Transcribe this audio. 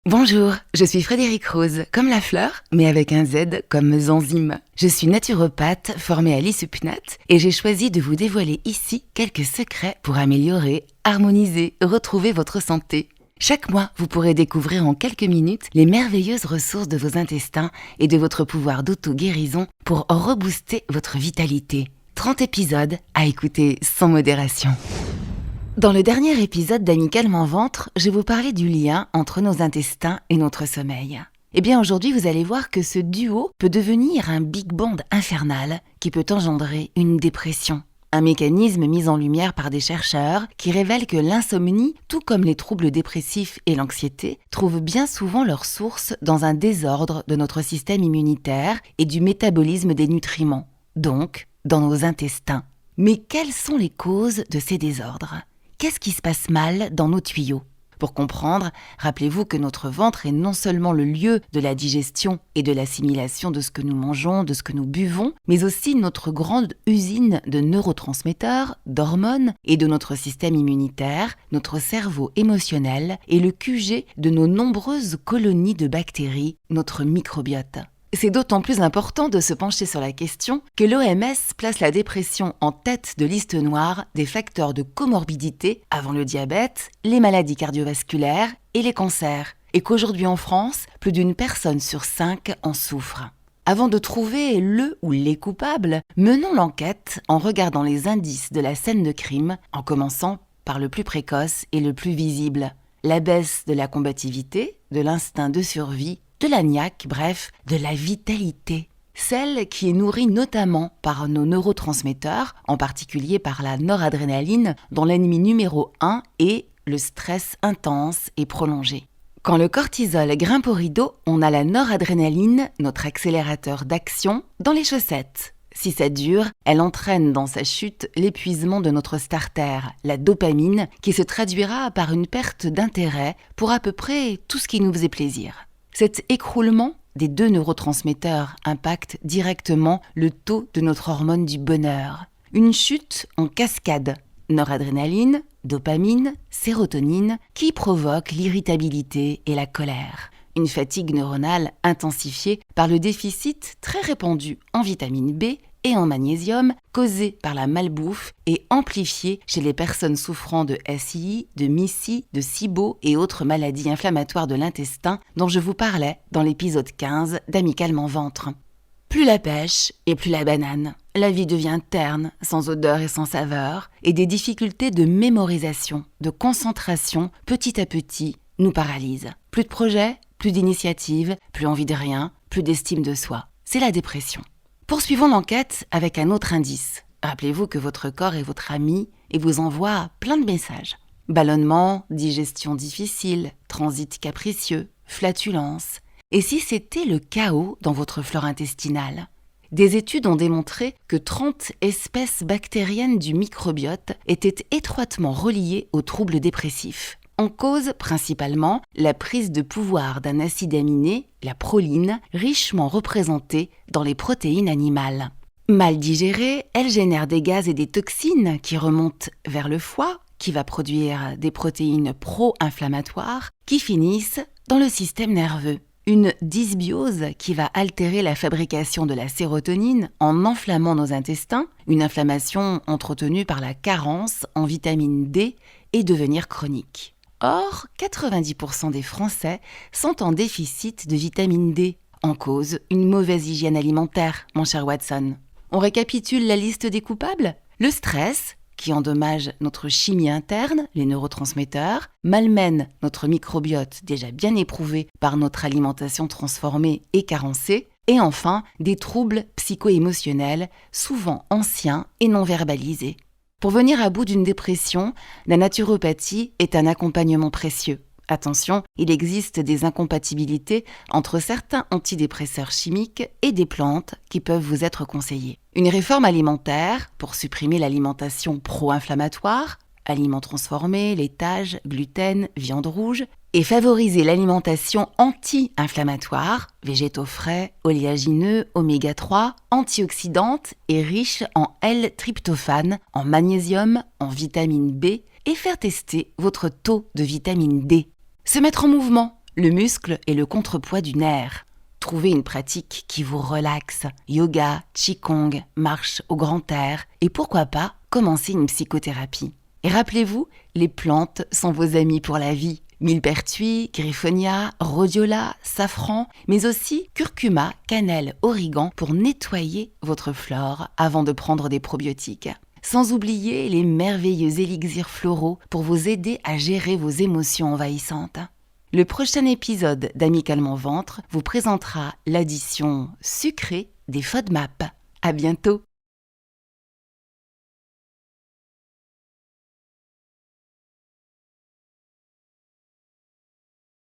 Bonjour, je suis Frédérique Rose, comme la fleur, mais avec un Z comme enzyme. Je suis naturopathe formée à l'ISUPNAT et j'ai choisi de vous dévoiler ici quelques secrets pour améliorer, harmoniser, retrouver votre santé. Chaque mois, vous pourrez découvrir en quelques minutes les merveilleuses ressources de vos intestins et de votre pouvoir d'auto-guérison pour rebooster votre vitalité. 30 épisodes à écouter sans modération. Dans le dernier épisode d'Amicalement Ventre, je vous parlais du lien entre nos intestins et notre sommeil. Eh bien aujourd'hui, vous allez voir que ce duo peut devenir un big band infernal qui peut engendrer une dépression. Un mécanisme mis en lumière par des chercheurs qui révèlent que l'insomnie, tout comme les troubles dépressifs et l'anxiété, trouvent bien souvent leur source dans un désordre de notre système immunitaire et du métabolisme des nutriments, donc dans nos intestins. Mais quelles sont les causes de ces désordres ? Qu'est-ce qui se passe mal dans nos tuyaux ? Pour comprendre, rappelez-vous que notre ventre est non seulement le lieu de la digestion et de l'assimilation de ce que nous mangeons, de ce que nous buvons, mais aussi notre grande usine de neurotransmetteurs, d'hormones et de notre système immunitaire, notre cerveau émotionnel et le QG de nos nombreuses colonies de bactéries, notre microbiote. C'est d'autant plus important de se pencher sur la question que l'OMS place la dépression en tête de liste noire des facteurs de comorbidité avant le diabète, les maladies cardiovasculaires et les cancers, et qu'aujourd'hui en France, plus d'une personne sur 5 en souffre. Avant de trouver le ou les coupables, menons l'enquête en regardant les indices de la scène de crime, en commençant par le plus précoce et le plus visible. La baisse de la combativité, de l'instinct de survie, de la niaque, bref, de la vitalité. Celle qui est nourrie notamment par nos neurotransmetteurs, en particulier par la noradrénaline, dont l'ennemi numéro 1 est le stress intense et prolongé. Quand le cortisol grimpe au rideau, on a la noradrénaline, notre accélérateur d'action, dans les chaussettes. Si ça dure, elle entraîne dans sa chute l'épuisement de notre starter, la dopamine, qui se traduira par une perte d'intérêt pour à peu près tout ce qui nous faisait plaisir. Cet écroulement des deux neurotransmetteurs impacte directement le taux de notre hormone du bonheur. Une chute en cascade, noradrénaline, dopamine, sérotonine, qui provoque l'irritabilité et la colère. Une fatigue neuronale intensifiée par le déficit très répandu en vitamine B et en magnésium, causé par la malbouffe et amplifié chez les personnes souffrant de SII, de MIS-C, de SIBO et autres maladies inflammatoires de l'intestin dont je vous parlais dans l'épisode 15 d'Amicalement Ventre. Plus la pêche et plus la banane. La vie devient terne, sans odeur et sans saveur, et des difficultés de mémorisation, de concentration, petit à petit, nous paralysent. Plus de projets, plus d'initiatives, plus envie de rien, plus d'estime de soi. C'est la dépression. Poursuivons l'enquête avec un autre indice. Rappelez-vous que votre corps est votre ami et vous envoie plein de messages. Ballonnement, digestion difficile, transit capricieux, flatulence. Et si c'était le chaos dans votre flore intestinale ? Des études ont démontré que 30 espèces bactériennes du microbiote étaient étroitement reliées aux troubles dépressifs. En cause principalement la prise de pouvoir d'un acide aminé, la proline, richement représentée dans les protéines animales. Mal digérée, elle génère des gaz et des toxines qui remontent vers le foie, qui va produire des protéines pro-inflammatoires, qui finissent dans le système nerveux. Une dysbiose qui va altérer la fabrication de la sérotonine en enflammant nos intestins, une inflammation entretenue par la carence en vitamine D et devenir chronique. Or, 90% des Français sont en déficit de vitamine D. En cause, une mauvaise hygiène alimentaire, mon cher Watson. On récapitule la liste des coupables ? Le stress, qui endommage notre chimie interne, les neurotransmetteurs, malmène notre microbiote déjà bien éprouvé par notre alimentation transformée et carencée, et enfin, des troubles psycho-émotionnels, souvent anciens et non verbalisés. Pour venir à bout d'une dépression, la naturopathie est un accompagnement précieux. Attention, il existe des incompatibilités entre certains antidépresseurs chimiques et des plantes qui peuvent vous être conseillées. Une réforme alimentaire pour supprimer l'alimentation pro-inflammatoire, aliments transformés, laitage, gluten, viande rouge, et favoriser l'alimentation anti-inflammatoire, végétaux frais, oléagineux, oméga 3, antioxydante et riche en L-tryptophane, en magnésium, en vitamine B, et faire tester votre taux de vitamine D. Se mettre en mouvement, le muscle est le contrepoids du nerf. Trouvez une pratique qui vous relaxe, yoga, qigong, marche au grand air et pourquoi pas commencer une psychothérapie. Et rappelez-vous, les plantes sont vos amis pour la vie. Millepertuis, griffonia, rhodiola, safran, mais aussi curcuma, cannelle, origan pour nettoyer votre flore avant de prendre des probiotiques. Sans oublier les merveilleux élixirs floraux pour vous aider à gérer vos émotions envahissantes. Le prochain épisode d'Amicalement Ventre vous présentera l'addition sucrée des FODMAP. À bientôt!